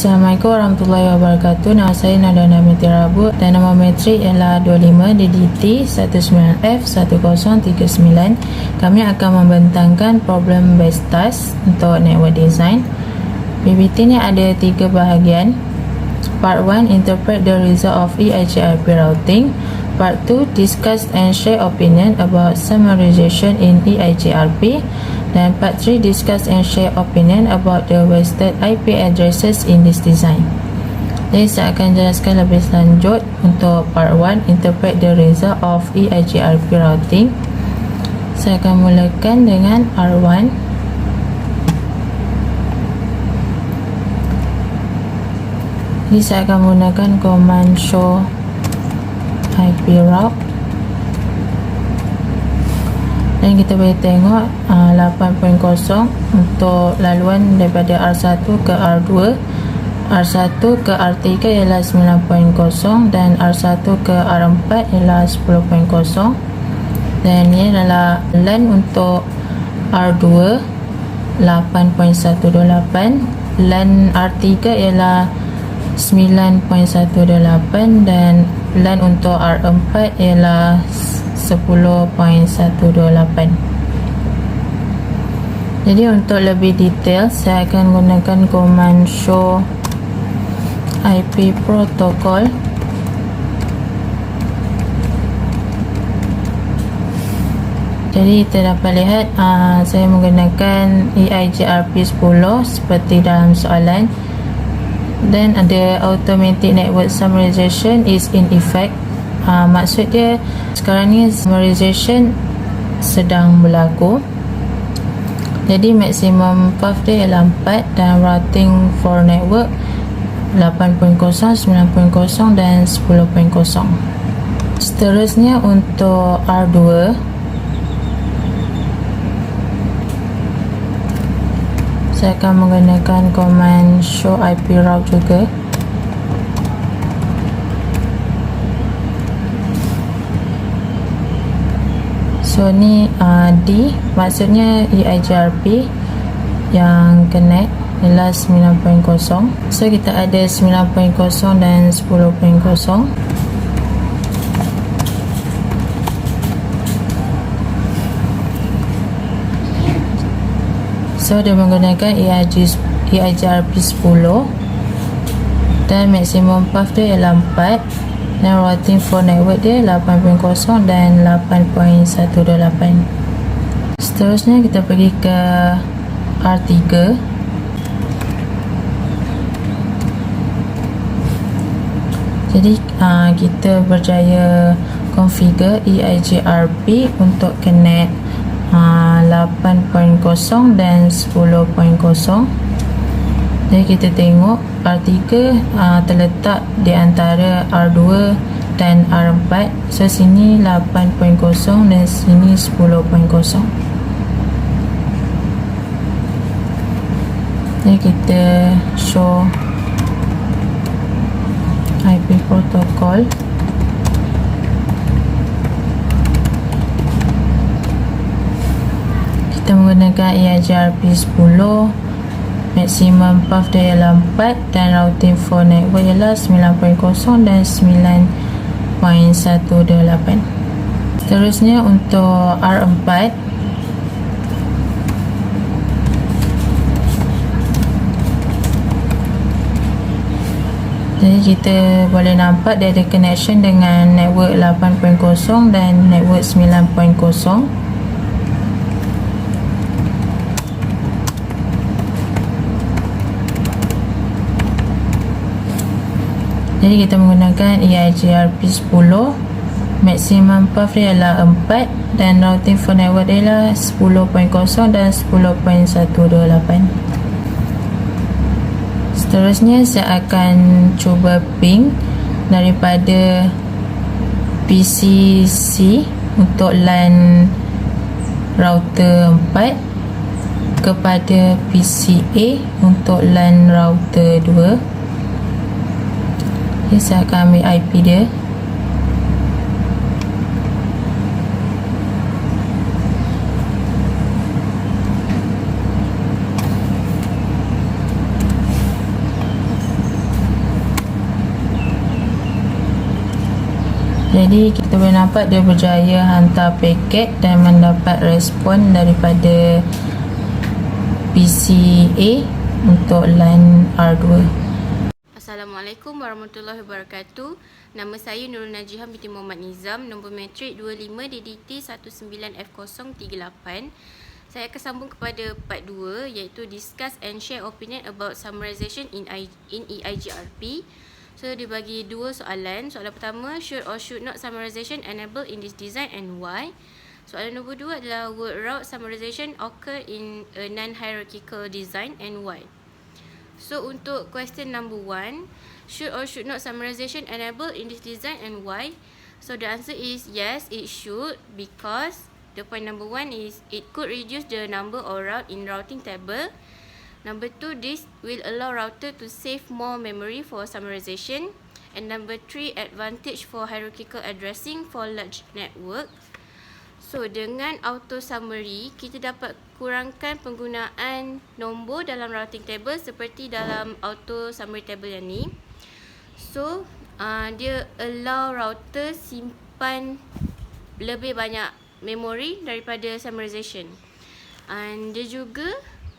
Assalamualaikum warahmatullahi wabarakatuh. Nama saya Nada Namiti Rabu dan nama metrik ialah 25 DDT 19F1039. Kami akan membentangkan problem base task untuk network design. PPT ni ada 3 bahagian. Part 1, interpret the result of EIGRP routing. Part 2, discuss and share opinion about summarization in EIGRP. Dan part 3, discuss and share opinion about the wasted IP addresses in this design. Jadi saya akan jelaskan lebih lanjut untuk part 1, interpret the result of EIGRP routing. Saya akan mulakan dengan R1. Jadi saya akan menggunakan command show IP route. Dan kita boleh tengok 8.0 untuk laluan daripada R1 ke R2. R1 ke R3 ialah 9.0 dan R1 ke R4 ialah 10.0. Dan ini adalah LAN untuk R2 8.128. LAN R3 ialah 9.18 dan LAN untuk R4 ialah 10.18. Jadi untuk lebih detail saya akan gunakan command show IP protocol. Jadi kita dapat lihat saya menggunakan EIGRP 10 seperti dalam soalan. Dan ada automatic network summarization is in effect. Maksud dia sekarang ni summarization sedang berlaku. Jadi maximum path dia ialah 4 dan routing for network 8.0, 9.0 dan 10.0. Seterusnya untuk R2, saya akan menggunakan command show IP route juga. So ni D maksudnya EIGRP yang connect ialah 9.0. So kita ada 9.0 dan 10.0. So dia menggunakan EIGRP 10 dan maximum path dia ialah 4 dan routing for network dia 8.0 dan 8.128. Seterusnya kita pergi ke R3. Jadi kita berjaya configure EIGRP untuk connect 8.0 dan 10.0. Jadi kita tengok R3 terletak di antara R2 dan R4. So sini 8.0 dan sini 10.0. Jadi kita show IP protocol. Kita menggunakan EIGRP 10. Maximum path dia ialah 4 dan routing for network ialah 9.0 dan 9.128. Seterusnya untuk R4, jadi kita boleh nampak dia ada connection dengan network 8.0 dan network 9.0. Jadi kita menggunakan EIGRP 10. Maximum path dia ialah 4 dan routing for network dia ialah 10.0 dan 10.128. Seterusnya saya akan cuba ping daripada PCC untuk LAN router 4 kepada PCA untuk LAN router 2. Okay, saya akan ambil IP dia. Jadi kita boleh nampak dia berjaya hantar paket dan mendapat respon daripada PCA untuk line R2. Assalamualaikum warahmatullahi wabarakatuh. Nama saya Nurul Najihah binti Muhammad Nizam, nombor matrik 25 DDT 19F038. Saya akan sambung kepada part 2 iaitu discuss and share opinion about summarization in EIGRP. So dibagi dua soalan. Soalan pertama, should or should not summarization enable in this design and why? Soalan nombor 2 adalah word route summarization occur in a non-hierarchical design and why? So untuk question number 1, should or should not summarization enable in this design and why? So the answer is yes, it should, because the point number 1 is it could reduce the number of route in routing table. Number 2, this will allow router to save more memory for summarization. And number 3, advantage for hierarchical addressing for large network. So dengan auto summary, kita dapat kurangkan penggunaan nombor dalam routing table seperti dalam auto summary table yang ni. So dia allow router simpan lebih banyak memori daripada summarization. And dia juga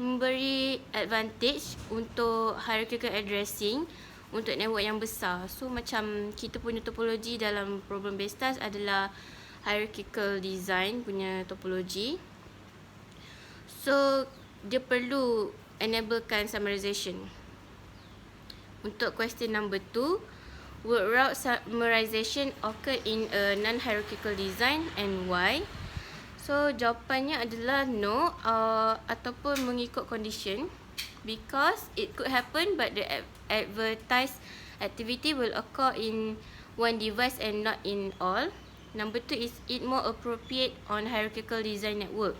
memberi advantage untuk hierarchical addressing untuk network yang besar. So macam kita punya topologi dalam problem based task adalah hierarchical design punya topologi. So dia perlu enablekan summarization. Untuk question number 2, word route summarization occur in a non-hierarchical design and why? So jawapannya adalah no, ataupun mengikut condition, because it could happen but the advertised activity will occur in one device and not in all. Number 2 is it more appropriate on hierarchical design network.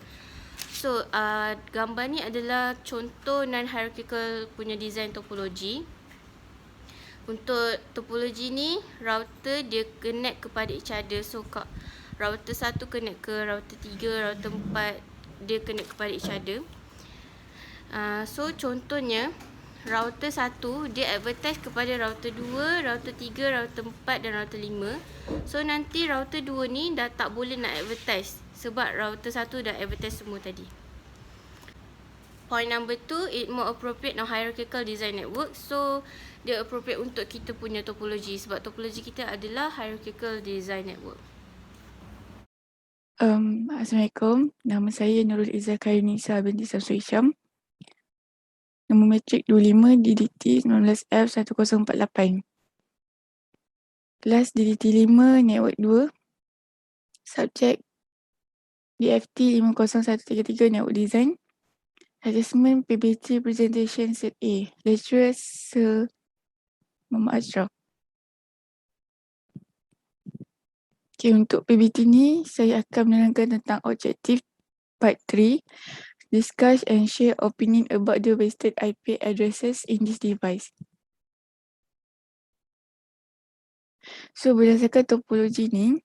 So gambar ni adalah contoh non-hierarchical punya design topologi. Untuk topologi ni, router dia connect kepada each other. So router 1 connect ke router 3, router 4 dia connect kepada each other. So contohnya router 1 dia advertise kepada router 2, router 3, router 4 dan router 5. So nanti router 2 ni dah tak boleh nak advertise sebab router 1 dah advertise semua tadi. Point number 2, it more appropriate on hierarchical design network. So dia appropriate untuk kita punya topologi sebab topologi kita adalah hierarchical design network. Assalamualaikum. Nama saya Nurul Izzah Kairunisa binti Samsul Hisham. Nombor matrik 25 DDT 19F1048. Kelas DDT 5 Network 2. Subjek DFT 50133 Network Design. Assessment PBT Presentation Set A. Lecturer Sir Muhammad Ashraf. Okay, untuk PBT ni saya akan menerangkan tentang objektif part 3. Discuss and share opinion about the wasted IP addresses in this device. So berdasarkan topologi ni,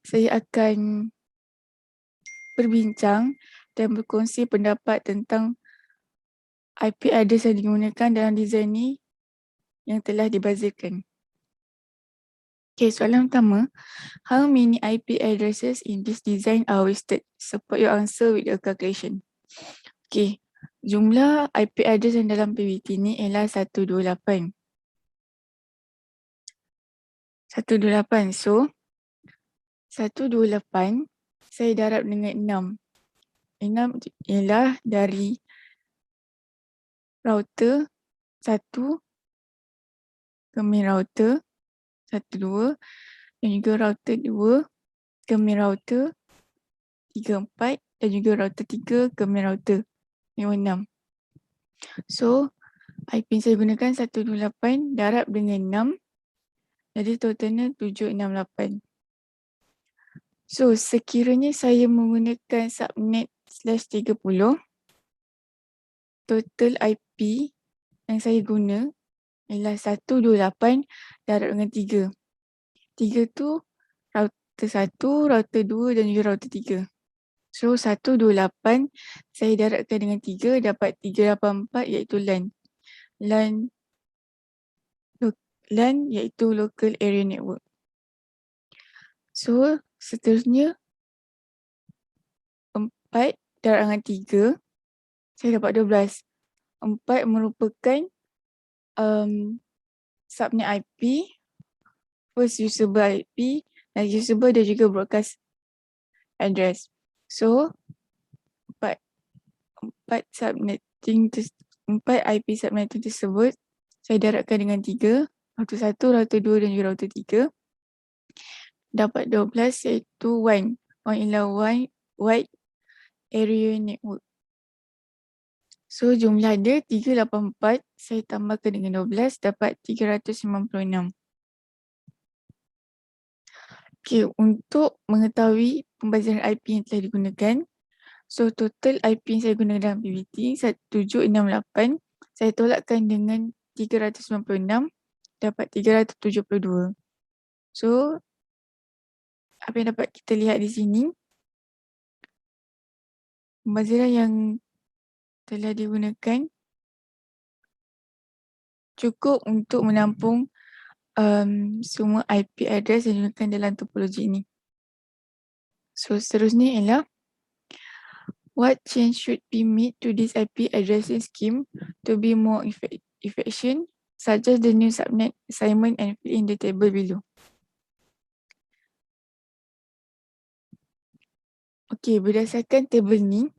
saya akan berbincang dan berkongsi pendapat tentang IP address yang digunakan dalam design ni yang telah dibazirkan. Okay, soalan pertama. How many IP addresses in this design are wasted? Support your answer with a calculation. Okay, jumlah IP address yang dalam PBT ni ialah 128. 128. So, 128 saya darab dengan 6. 6 ialah dari router 1 ke main router 1, 2 dan juga router 2 ke main router 3, 4 dan juga router 3 ke main router 5, 6. So, IP yang saya gunakan 128 darab dengan 6. Jadi totalnya 768. So, sekiranya saya menggunakan subnet /30, total IP yang saya guna ialah 128 darab dengan 3. 3 tu router 1, router 2 dan juga router 3. So 128 saya darabkan dengan 3 dapat 384 iaitu LAN. LAN iaitu local area network. So, seterusnya 4 darab dengan 3, saya dapat 12. 4 merupakan subnet IP, first usable IP, last usable dan juga broadcast address. So, 4 IP subnetting tersebut saya darabkan dengan 3, router 1, router 2 dan juga router 3. Dapat 12 iaitu WAN, Wide Area Network. So, jumlah dia 384, saya tambahkan dengan 12, dapat 396. Okay, untuk mengetahui pembaziran IP yang telah digunakan, so total IP yang saya guna dalam PPT 1768, saya tolakkan dengan 396, dapat 372. So, apa yang dapat kita lihat di sini, pembaziran yang telah digunakan cukup untuk menampung semua IP address yang digunakan dalam topologi ini. So, seterusnya ialah what change should be made to this IP addressing scheme to be more efficient, such as the new subnet assignment and fill in the table below. Okay, berdasarkan table ni,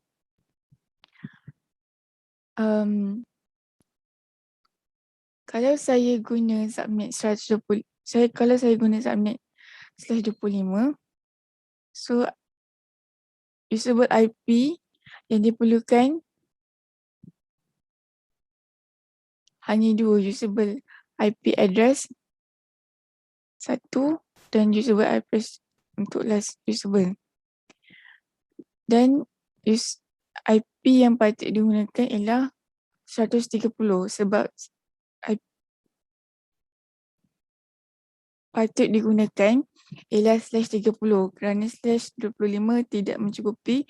kalau saya guna subnet 120, kalau saya guna subnet /25, so usable IP yang diperlukan hanya 2, usable IP address 1 dan usable address untuk last usable. Dan IP yang patut digunakan ialah 130 sebab patut digunakan ialah /30 kerana /25 tidak mencukupi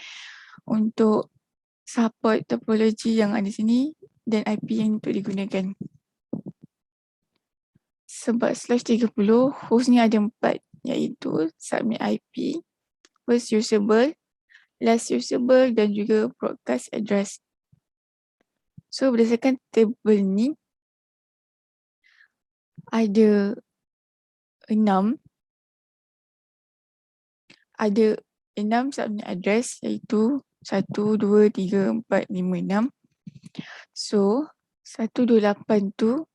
untuk support topologi yang ada sini dan IP yang untuk digunakan. Sebab /30 host ni ada 4 iaitu subnet IP, first usable, last usable dan juga broadcast address. So berdasarkan table ni ada 6 subnet address iaitu 1, 2, 3, 4, 5, 6. So 128 tu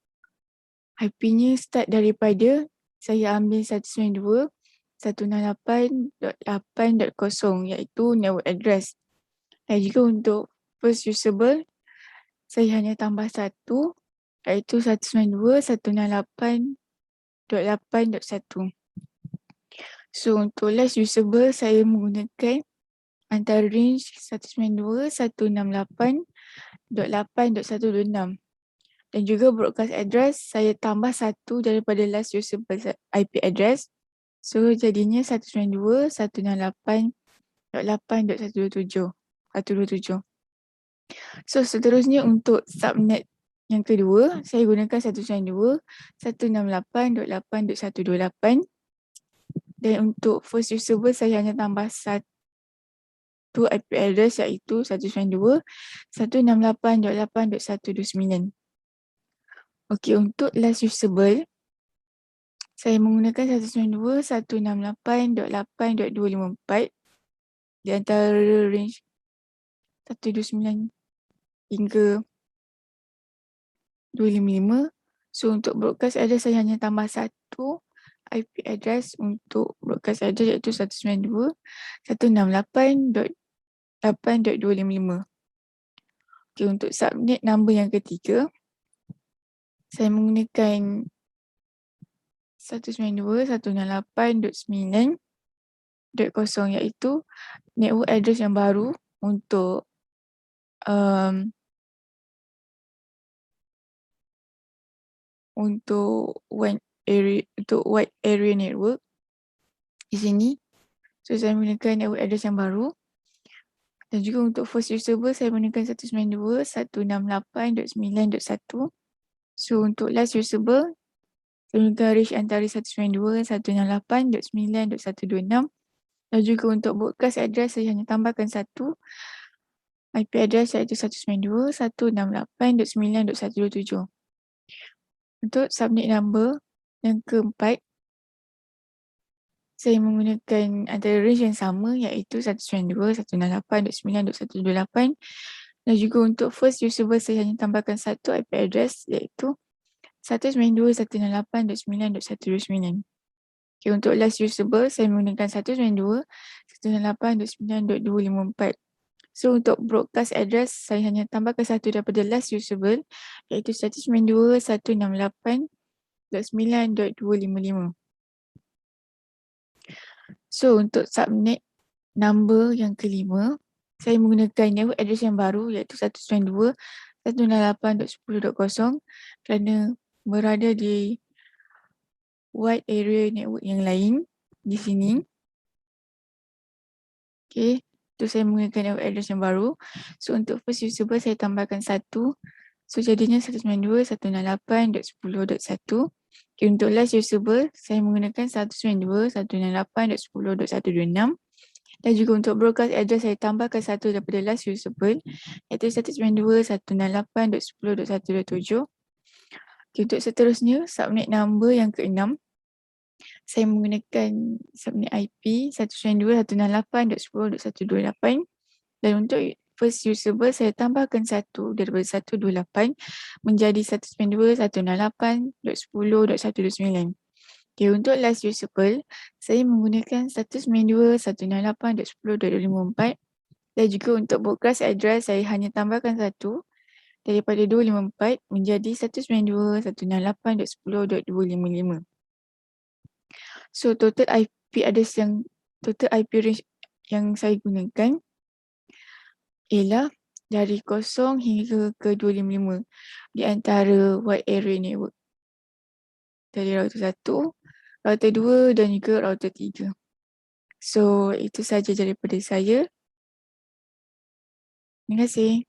IP-nya start daripada saya ambil 192.168.8.0 iaitu network address. Dan juga untuk first usable saya hanya tambah 1 iaitu 192.168.8.1. So untuk last usable saya menggunakan antara range 192.168.8.126 dan juga broadcast address saya tambah 1 daripada last usable IP address. So jadinya 192.168.8.127. So seterusnya untuk subnet yang kedua saya gunakan 192.168.8.128 dan untuk first usable saya hanya tambah 1 IP address iaitu 192.168.8.129. Okey, untuk last usable saya menggunakan 192.168.8.254 di antara range 129 hingga 255. So untuk broadcast address saya hanya tambah 1 IP address untuk broadcast address iaitu 192.168.8.255. Okay, untuk subnet number yang ketiga saya menggunakan 192.168.9.0 iaitu network address yang baru untuk wide area network di sini. So saya menggunakan network address yang baru. Dan juga untuk first usable saya menggunakan 192.168.9.1. So untuk last usable Sambungkan range antara 192, 168, 29, 2126. Dan juga untuk broadcast address saya hanya tambahkan satu IP address iaitu 192, 168, 29, 2127. Untuk subnet number yang keempat, saya menggunakan antara range yang sama iaitu 192, 168, 29, 2128. Dan juga untuk first usable saya hanya tambahkan satu IP address iaitu 192, 168, 29, 2129. Okay, untuk last usable saya menggunakan 192, 168, 29, 2254. So untuk broadcast address saya hanya tambahkan satu daripada last usable iaitu 192, 168, 29.255. So untuk subnet number yang kelima, saya menggunakan network address yang baru iaitu 192, 168.10.0 kerana berada di wide area network yang lain di sini. Okay, tu saya menggunakan network address yang baru. So untuk first usable saya tambahkan satu. So jadinya 192, 168.10.1. Okay, untuk last usable saya menggunakan 192, 168.10.126. Dan juga untuk broadcast address saya tambahkan satu daripada last usable iaitu 192, 168.10.127. Okay, untuk seterusnya subnet number yang keenam, saya menggunakan subnet IP 192, 168.10.128. Dan untuk first usable saya tambahkan satu daripada 128 menjadi 192, 168.10.129. Okay, untuk last usable saya menggunakan 192, 168.10.254. Dan juga untuk broadcast address saya hanya tambahkan satu daripada 254 menjadi 192, 168.10.255. So total IP address total IP range yang saya gunakan ialah dari 0 hingga ke 255 di antara wide area network. Dari router 1, router 2 dan juga router 3. So itu sahaja daripada saya. Terima kasih.